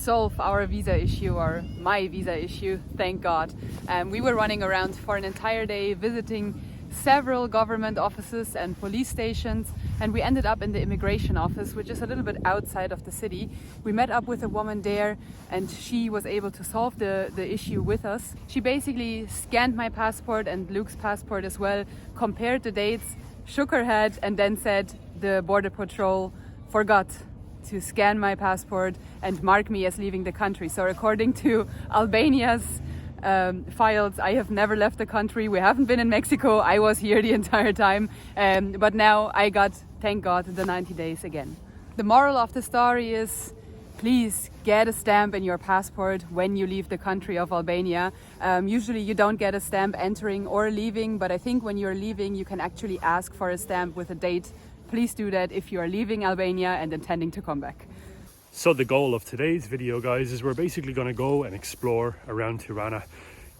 solve our visa issue, or my visa issue, thank God. We were running around for an entire day visiting several government offices and police stations, and we ended up in the immigration office, which is a little bit outside of the city. We met up with a woman there and she was able to solve the issue with us. She basically scanned my passport and Luke's passport as well, compared the dates, shook her head and then said the border patrol forgot to scan my passport and mark me as leaving the country. So according to Albania's files, I have never left the country. We haven't been in Mexico. I was here the entire time, but now I got, thank God, the 90 days again. The moral of the story is, please get a stamp in your passport when you leave the country of Albania. Usually you don't get a stamp entering or leaving, but I think when you're leaving you can actually ask for a stamp with a date. Please do that if you are leaving Albania and intending to come back. So the goal of today's video, guys, is we're basically going to go and explore around Tirana,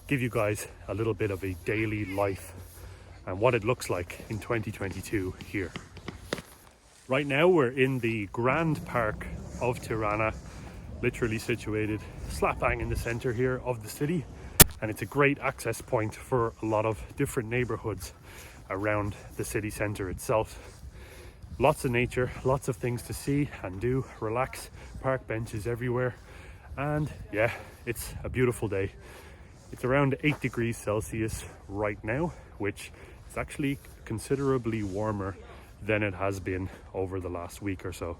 give you guys a little bit of a daily life and what it looks like in 2022 here. Right now we're in the Grand Park of Tirana, literally situated slap bang in the center here of the city, and it's a great access point for a lot of different neighborhoods around the city center itself. Lots of nature, lots of things to see and do, relax, park benches everywhere, and yeah, it's a beautiful day. It's around 8 degrees Celsius right now, which is actually considerably warmer than it has been over the last week or so.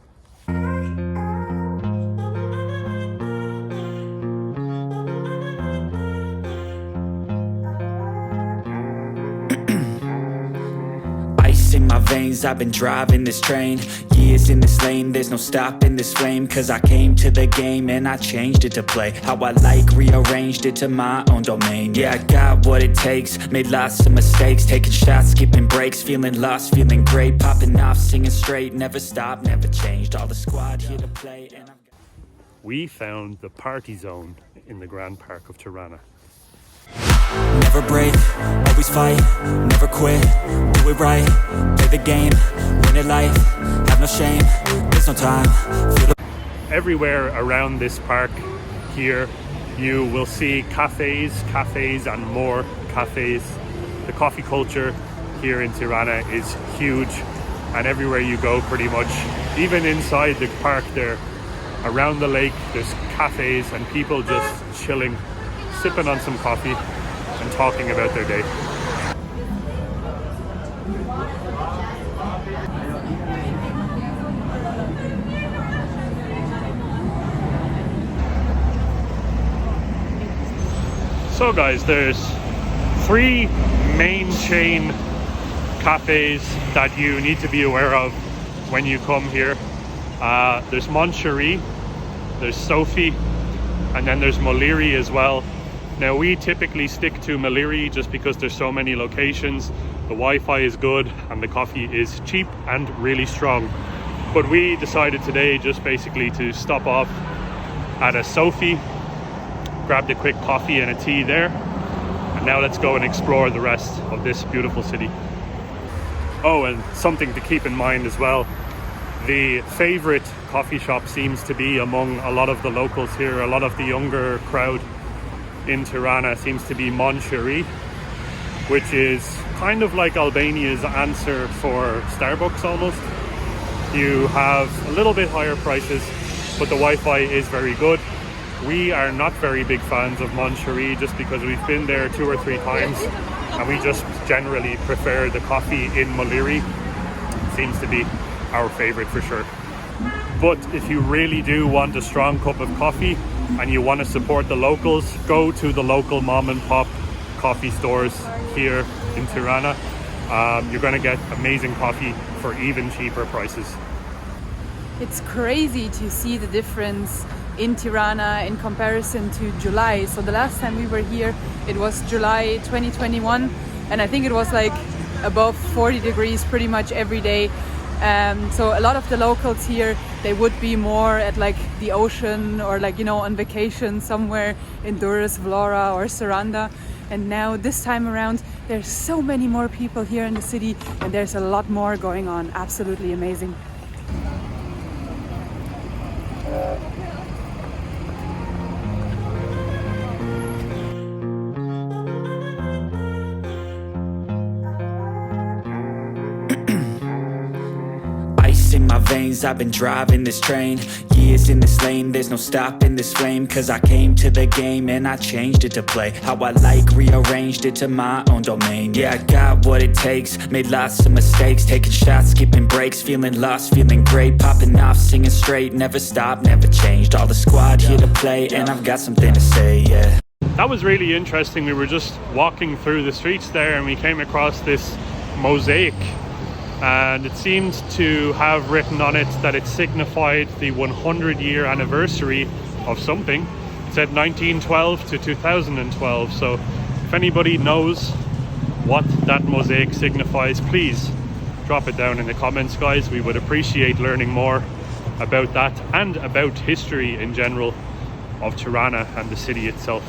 In my veins, I've been driving this train, years in this lane, there's no stopping this flame, cause I came to the game and I changed it to play how I like, rearranged it to my own domain. Yeah, I got what it takes, made lots of mistakes, taking shots, skipping breaks, feeling lost, feeling great, popping off, singing straight, never stopped, never changed, all the squad here to play. And we found the party zone in the Grand Park of Tirana. never break, always fight, never quit, do it right, play the game, win it life, have no shame, there's no time. Everywhere around this park here you will see cafes and more cafes. The coffee culture here in Tirana is huge, and everywhere you go pretty much, even inside the park there, around the lake, there's cafes and people just chilling, sipping on some coffee and talking about their day. So guys, there's 3 main chain cafes that you need to be aware of when you come here. There's Moncherie, there's Sophie, and then there's Moliri as well. Now we typically stick to Moliri just because there's so many locations, the Wi-Fi is good and the coffee is cheap and really strong. But we decided today just basically to stop off at a Sophie, grabbed a quick coffee and a tea there, and now let's go and explore the rest of this beautiful city. Oh, and something to keep in mind as well, the favorite coffee shop seems to be among a lot of the locals here, a lot of the younger crowd in Tirana seems to be Moncherie, which is kind of like Albania's answer for Starbucks almost. You have a little bit higher prices, but the Wi-Fi is very good. We are not very big fans of Moncherie just because we've been there 2 or 3 times and we just generally prefer the coffee in Moliri. It seems to be our favorite for sure. But if you really do want a strong cup of coffee and you want to support the locals, go to the local mom and pop coffee stores here in Tirana. You're going to get amazing coffee for even cheaper prices. It's crazy to see the difference in Tirana in comparison to July. So the last time we were here, it was July 2021, and I think it was like above 40 degrees pretty much every day. So a lot of the locals here, they would be more at like the ocean or like, you know, on vacation somewhere in Durrës, Vlora or Saranda. And now this time around, there's so many more people here in the city and there's a lot more going on. Absolutely amazing. my veins, I've been driving this train. Years in this lane, there's no stopping this flame. Cause I came to the game and I changed it to play how I like, rearranged it to my own domain. Yeah, I got what it takes, made lots of mistakes, taking shots, skipping breaks, feeling lost, feeling great, popping off, singing straight, never stopped, never changed. All the squad here to play, and I've got something to say, yeah. That was really interesting. We were just walking through the streets there and we came across this mosaic, and it seemed to have written on it that it signified the 100-year anniversary of something. It said 1912 to 2012. So if anybody knows what that mosaic signifies, please drop it down in the comments, guys. We would appreciate learning more about that and about history in general of Tirana and the city itself.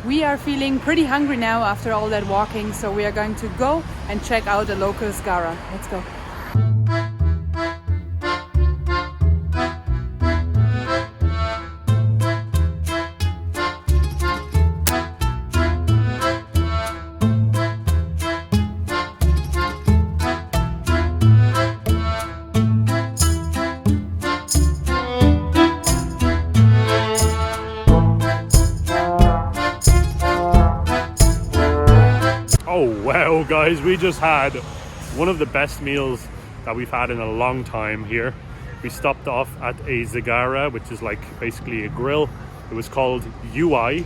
We are feeling pretty hungry now after all that walking, so we are going to go and check out the local Sgara. Let's go. Oh wow, guys, we just had one of the best meals that we've had in a long time here. We stopped off at a Zagara, which is like basically a grill. It was called UI,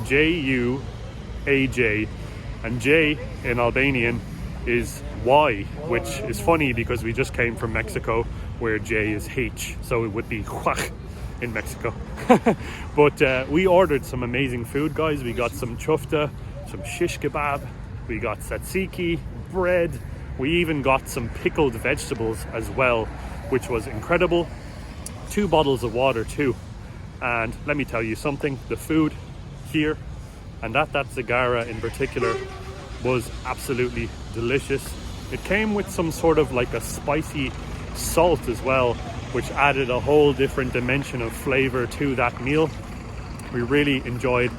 J-U-A-J, and J in Albanian is Y, which is funny because we just came from Mexico where J is H, so it would be Huach in Mexico. But we ordered some amazing food, guys. We got some chufta, some shish kebab, we got tzatziki, bread, we even got some pickled vegetables as well, which was incredible. 2 bottles of water too. And let me tell you something, the food here and at that Zagara in particular was absolutely delicious. It came with some sort of like a spicy salt as well, which added a whole different dimension of flavor to that meal. We really enjoyed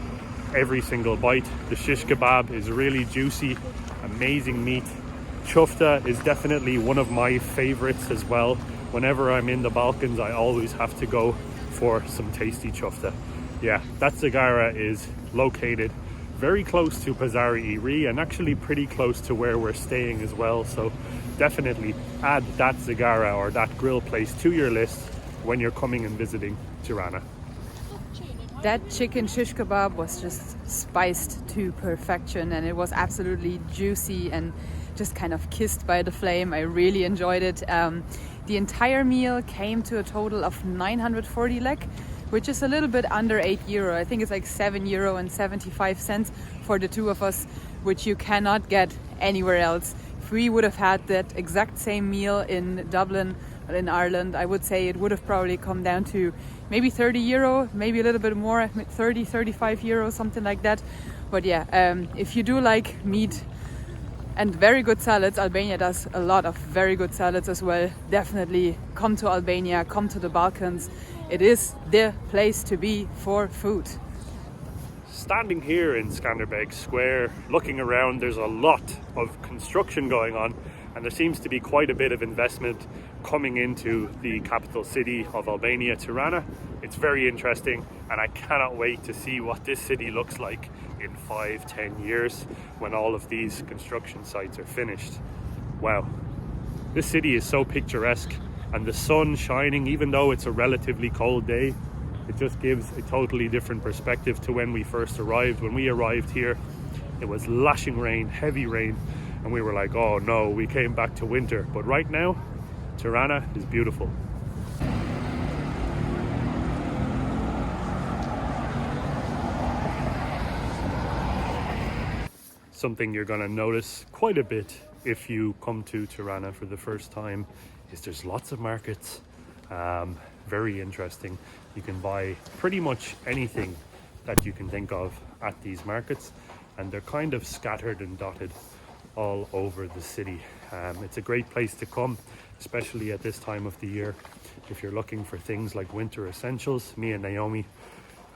every single bite. The shish kebab is really juicy, amazing meat. Chufta is definitely one of my favorites as well. Whenever I'm in the Balkans, I always have to go for some tasty chufta. Yeah, that Zagara is located very close to Pazari Iri and actually pretty close to where we're staying as well. So definitely add that Zagara or that grill place to your list when you're coming and visiting Tirana. That chicken shish kebab was just spiced to perfection, and it was absolutely juicy and just kind of kissed by the flame. I really enjoyed it. The entire meal came to a total of 940 lek, which is a little bit under €8. I think it's like €7.75 for the two of us, which you cannot get anywhere else. If we would have had that exact same meal in Dublin, in Ireland, I would say it would have probably come down to maybe €30, maybe a little bit more, 30, 35 euros, something like that. But yeah, if you do like meat and very good salads, Albania does a lot of very good salads as well. Definitely come to Albania, come to the Balkans. It is the place to be for food. Standing here in Skanderbeg Square, looking around, there's a lot of construction going on, and there seems to be quite a bit of investment coming into the capital city of Albania, Tirana. It's very interesting, and I cannot wait to see what this city looks like in 5-10 years when all of these construction sites are finished. Wow, this city is so picturesque, and the sun shining, even though it's a relatively cold day, it just gives a totally different perspective to when we first arrived. When we arrived here, it was lashing rain, heavy rain, and we were like, oh no, we came back to winter. But right now, Tirana is beautiful. Something you're going to notice quite a bit if you come to Tirana for the first time is there's lots of markets. Very interesting. You can buy pretty much anything that you can think of at these markets, and they're kind of scattered and dotted all over the city. It's a great place to come, especially at this time of the year if you're looking for things like winter essentials. Me and Naomi,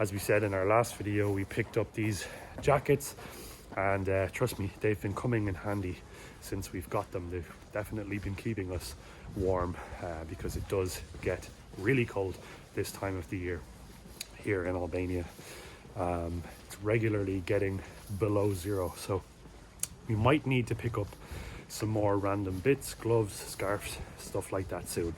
as we said in our last video, we picked up these jackets and trust me, they've been coming in handy since we've got them. They've definitely been keeping us warm because it does get really cold this time of the year here in Albania. It's regularly getting below zero, so we might need to pick up some more random bits, gloves, scarves, stuff like that soon.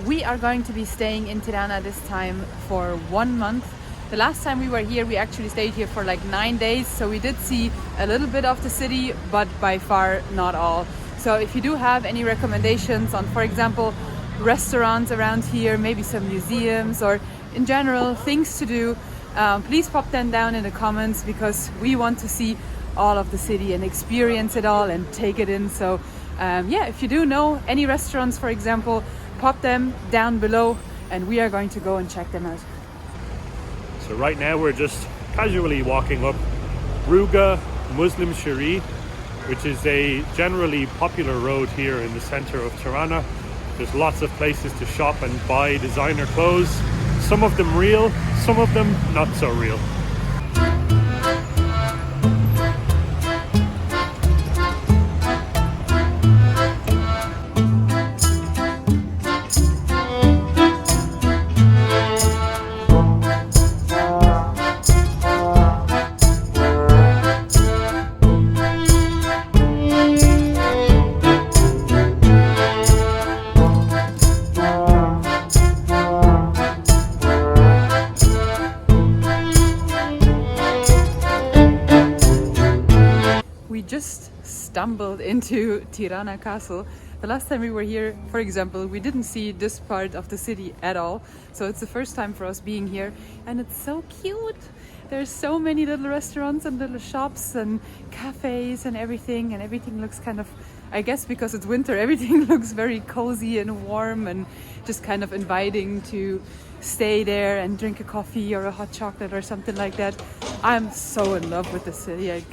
We are going to be staying in Tirana this time for 1 month. The last time we were here, we actually stayed here for like 9 days, so we did see a little bit of the city, but by far not all. So if you do have any recommendations on, for example, restaurants around here, maybe some museums, or in general things to do, please pop them down in the comments, because we want to see all of the city and experience it all and take it in. So yeah, if you do know any restaurants, for example, pop them down below and we are going to go and check them out. So right now we're just casually walking up Ruga Muslim Shari, which is a generally popular road here in the center of Tirana. There's lots of places to shop and buy designer clothes. Some of them real, some of them not so real. Just stumbled into Tirana Castle. The last time we were here, for example, we didn't see this part of the city at all. So it's the first time for us being here, and it's so cute. There's so many little restaurants and little shops and cafes and everything looks kind of, I guess because it's winter, everything looks very cozy and warm and just kind of inviting to stay there and drink a coffee or a hot chocolate or something like that. I'm so in love with the city.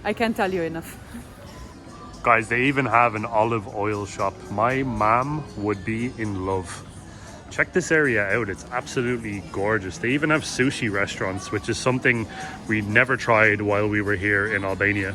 I can't tell you enough. Guys, they even have an olive oil shop. My mom would be in love. Check this area out, it's absolutely gorgeous. They even have sushi restaurants, which is something we never tried while we were here in Albania.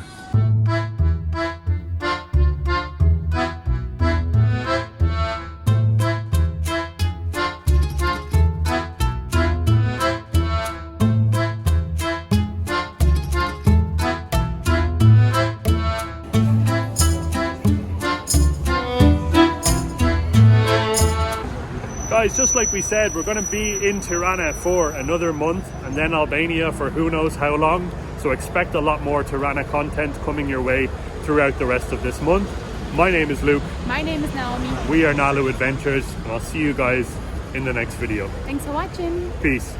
Guys, just like we said, we're going to be in Tirana for another month and then Albania for who knows how long. So expect a lot more Tirana content coming your way throughout the rest of this month. My name is Luke. My name is Naomi. We are Nalu Adventures, and I'll see you guys in the next video. Thanks for watching. Peace.